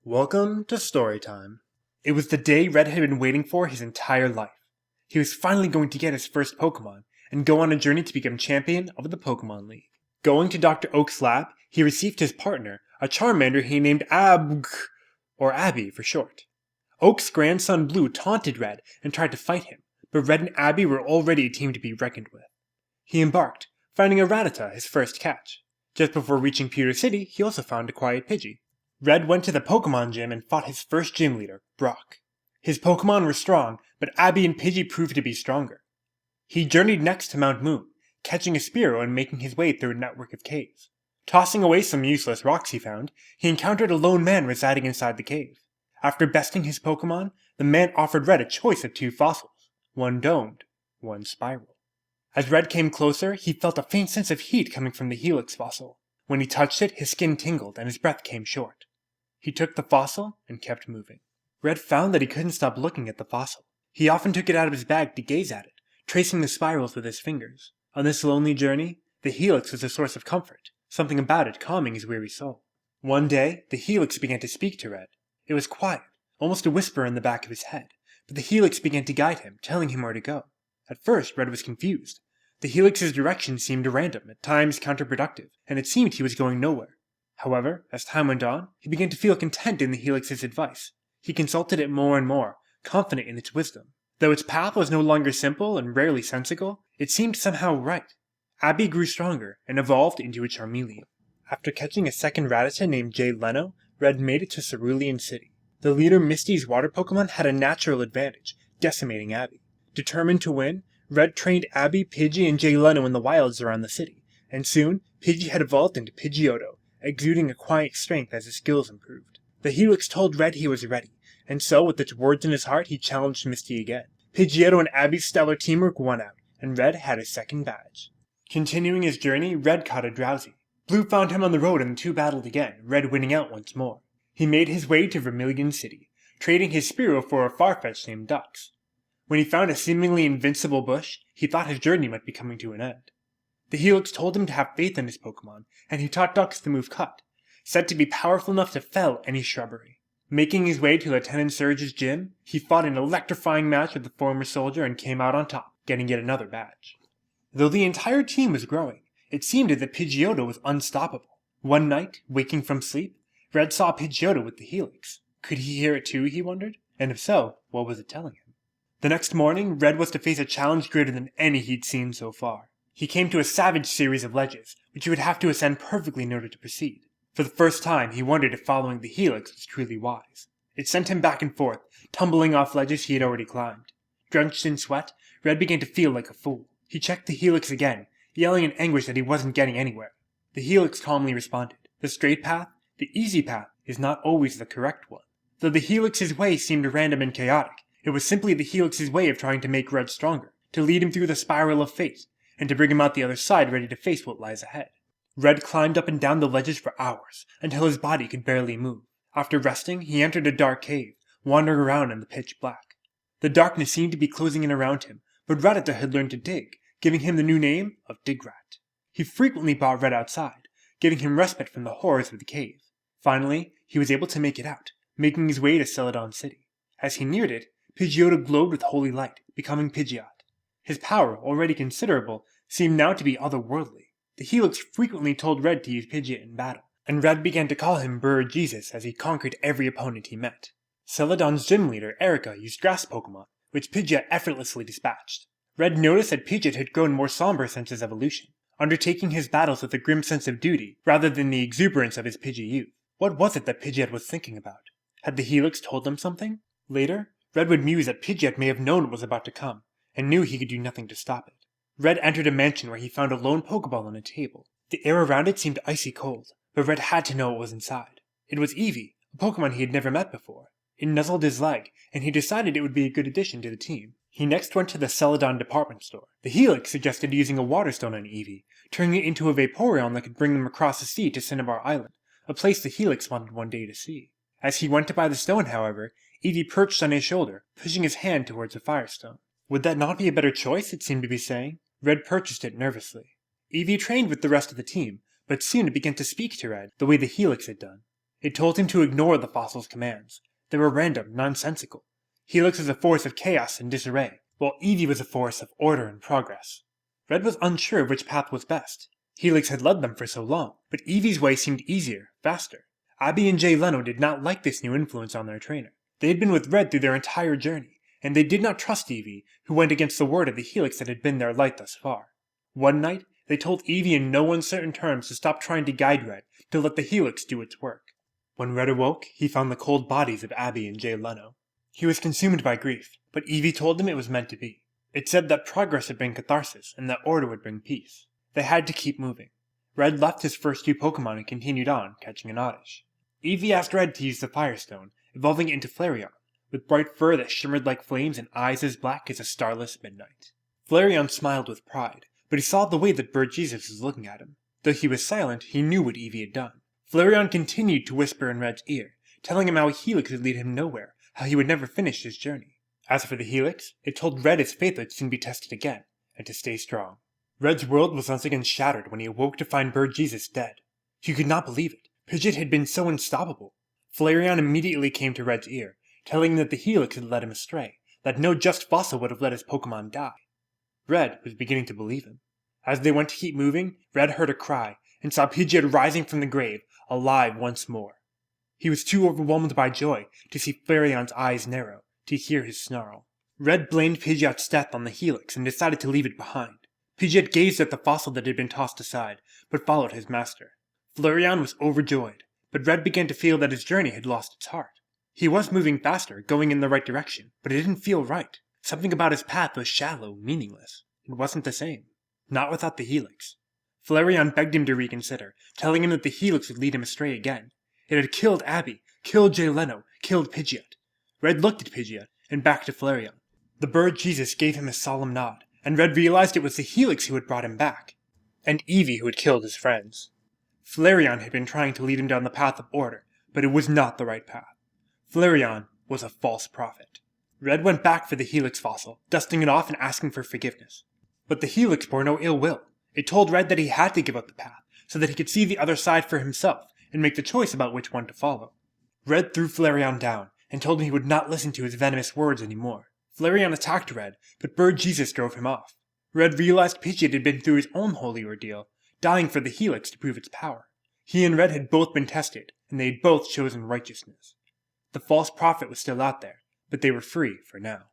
Welcome to Storytime. It was the day Red had been waiting for his entire life. He was finally going to get his first Pokemon and go on a journey to become champion of the Pokemon League. Going to Dr. Oak's lab, he received his partner, a Charmander he named or Abby for short. Oak's grandson Blue taunted Red and tried to fight him, but Red and Abby were already a team to be reckoned with. He embarked, finding a Rattata his first catch. Just before reaching Pewter City, he also found a quiet Pidgey. Red went to the Pokemon gym and fought his first gym leader, Brock. His Pokemon were strong, but Abby and Pidgey proved to be stronger. He journeyed next to Mount Moon, catching a Spearow and making his way through a network of caves. Tossing away some useless rocks he found, he encountered a lone man residing inside the cave. After besting his Pokemon, the man offered Red a choice of two fossils, one domed, one spiral. As Red came closer, he felt a faint sense of heat coming from the Helix fossil. When he touched it, his skin tingled and his breath came short. He took the fossil and kept moving. Red found that he couldn't stop looking at the fossil. He often took it out of his bag to gaze at it, tracing the spirals with his fingers. On this lonely journey, the Helix was a source of comfort, something about it calming his weary soul. One day, the Helix began to speak to Red. It was quiet, almost a whisper in the back of his head, but the Helix began to guide him, telling him where to go. At first, Red was confused. The Helix's direction seemed random, at times counterproductive, and it seemed he was going nowhere. However, as time went on, he began to feel content in the Helix's advice. He consulted it more and more, confident in its wisdom. Though its path was no longer simple and rarely sensical, it seemed somehow right. Abby grew stronger and evolved into a Charmeleon. After catching a second Rattata named Jay Leno, Red made it to Cerulean City. The leader Misty's water Pokemon had a natural advantage, decimating Abby. Determined to win, Red trained Abby, Pidgey, and Jay Leno in the wilds around the city, and soon Pidgey had evolved into Pidgeotto, exuding a quiet strength as his skills improved. The Helix told Red he was ready, and so with its words in his heart he challenged Misty again. Pidgeotto and Abby's stellar teamwork won out, and Red had his second badge. Continuing his journey, Red caught a Drowsy. Blue found him on the road and the two battled again, Red winning out once more. He made his way to Vermilion City, trading his Spearow for a Farfetch'd named Dux. When he found a seemingly invincible bush, he thought his journey might be coming to an end. The Helix told him to have faith in his Pokemon, and he taught Dux the move Cut, said to be powerful enough to fell any shrubbery. Making his way to Lieutenant Surge's gym, he fought an electrifying match with the former soldier and came out on top, getting yet another badge. Though the entire team was growing, it seemed that Pidgeotto was unstoppable. One night, waking from sleep, Red saw Pidgeotto with the Helix. Could he hear it too, he wondered? And if so, what was it telling him? The next morning, Red was to face a challenge greater than any he'd seen so far. He came to a savage series of ledges, which he would have to ascend perfectly in order to proceed. For the first time, he wondered if following the Helix was truly wise. It sent him back and forth, tumbling off ledges he had already climbed. Drenched in sweat, Red began to feel like a fool. He checked the Helix again, yelling in anguish that he wasn't getting anywhere. The Helix calmly responded, "The straight path, the easy path, is not always the correct one." Though the Helix's way seemed random and chaotic, it was simply the Helix's way of trying to make Red stronger, to lead him through the spiral of fate, and to bring him out the other side ready to face what lies ahead. Red climbed up and down the ledges for hours, until his body could barely move. After resting, he entered a dark cave, wandering around in the pitch black. The darkness seemed to be closing in around him, but Rattata had learned to dig, giving him the new name of Digrat. He frequently brought Red outside, giving him respite from the horrors of the cave. Finally, he was able to make it out, making his way to Celadon City. As he neared it, Pidgeotto glowed with holy light, becoming Pidgeot. His power, already considerable, seemed now to be otherworldly. The Helix frequently told Red to use Pidgeot in battle, and Red began to call him Bird Jesus as he conquered every opponent he met. Celadon's gym leader, Erica, used grass Pokemon, which Pidgeot effortlessly dispatched. Red noticed that Pidgeot had grown more somber since his evolution, undertaking his battles with a grim sense of duty rather than the exuberance of his Pidgey youth. What was it that Pidgeot was thinking about? Had the Helix told them something? Later, Red would muse that Pidgeot may have known what was about to come, and knew he could do nothing to stop it. Red entered a mansion where he found a lone Pokeball on a table. The air around it seemed icy cold, but Red had to know what was inside. It was Eevee, a Pokemon he had never met before. It nuzzled his leg, and he decided it would be a good addition to the team. He next went to the Celadon department store. The Helix suggested using a water stone on Eevee, turning it into a Vaporeon that could bring them across the sea to Cinnabar Island, a place the Helix wanted one day to see. As he went to buy the stone, however, Eevee perched on his shoulder, pushing his hand towards the Firestone. Would that not be a better choice, it seemed to be saying? Red purchased it nervously. Eevee trained with the rest of the team, but soon it began to speak to Red, the way the Helix had done. It told him to ignore the fossil's commands. They were random, nonsensical. Helix was a force of chaos and disarray, while Evie was a force of order and progress. Red was unsure of which path was best. Helix had led them for so long, but Evie's way seemed easier, faster. Abby and Jay Leno did not like this new influence on their trainer. They had been with Red through their entire journey, and they did not trust Evie, who went against the word of the Helix that had been their light thus far. One night, they told Evie in no uncertain terms to stop trying to guide Red, to let the Helix do its work. When Red awoke, he found the cold bodies of Abby and Jay Leno. He was consumed by grief, but Evie told him it was meant to be. It said that progress would bring catharsis, and that order would bring peace. They had to keep moving. Red left his first two Pokemon and continued on, catching an Oddish. Evie asked Red to use the Firestone, evolving it into Flareon, with bright fur that shimmered like flames and eyes as black as a starless midnight. Flareon smiled with pride, but he saw the way that Bird Jesus was looking at him. Though he was silent, he knew what Evie had done. Flareon continued to whisper in Red's ear, telling him how Helix would lead him nowhere, how he would never finish his journey. As for the Helix, it told Red his faith would soon be tested again, and to stay strong. Red's world was once again shattered when he awoke to find Bird Jesus dead. He could not believe it. Pidgeot had been so unstoppable. Flareon immediately came to Red's ear, telling him that the Helix had led him astray, that no just fossil would have let his Pokemon die. Red was beginning to believe him. As they went to keep moving, Red heard a cry, and saw Pidgeot rising from the grave, alive once more. He was too overwhelmed by joy to see Flareon's eyes narrow, to hear his snarl. Red blamed Pidgeot's death on the Helix and decided to leave it behind. Pidgeot gazed at the fossil that had been tossed aside, but followed his master. Flareon was overjoyed, but Red began to feel that his journey had lost its heart. He was moving faster, going in the right direction, but it didn't feel right. Something about his path was shallow, meaningless. It wasn't the same. Not without the Helix. Flareon begged him to reconsider, telling him that the Helix would lead him astray again. It had killed Abby, killed Jay Leno, killed Pidgeot. Red looked at Pidgeot, and back to Flareon. The Bird Jesus gave him a solemn nod, and Red realized it was the Helix who had brought him back, and Evie who had killed his friends. Flareon had been trying to lead him down the path of order, but it was not the right path. Flareon was a false prophet. Red went back for the Helix fossil, dusting it off and asking for forgiveness. But the Helix bore no ill will. It told Red that he had to give up the path, so that he could see the other side for himself, and make the choice about which one to follow. Red threw Flareon down, and told him he would not listen to his venomous words anymore. Flareon attacked Red, but Bird Jesus drove him off. Red realized Pidgeot had been through his own holy ordeal, dying for the Helix to prove its power. He and Red had both been tested, and they had both chosen righteousness. The false prophet was still out there, but they were free for now.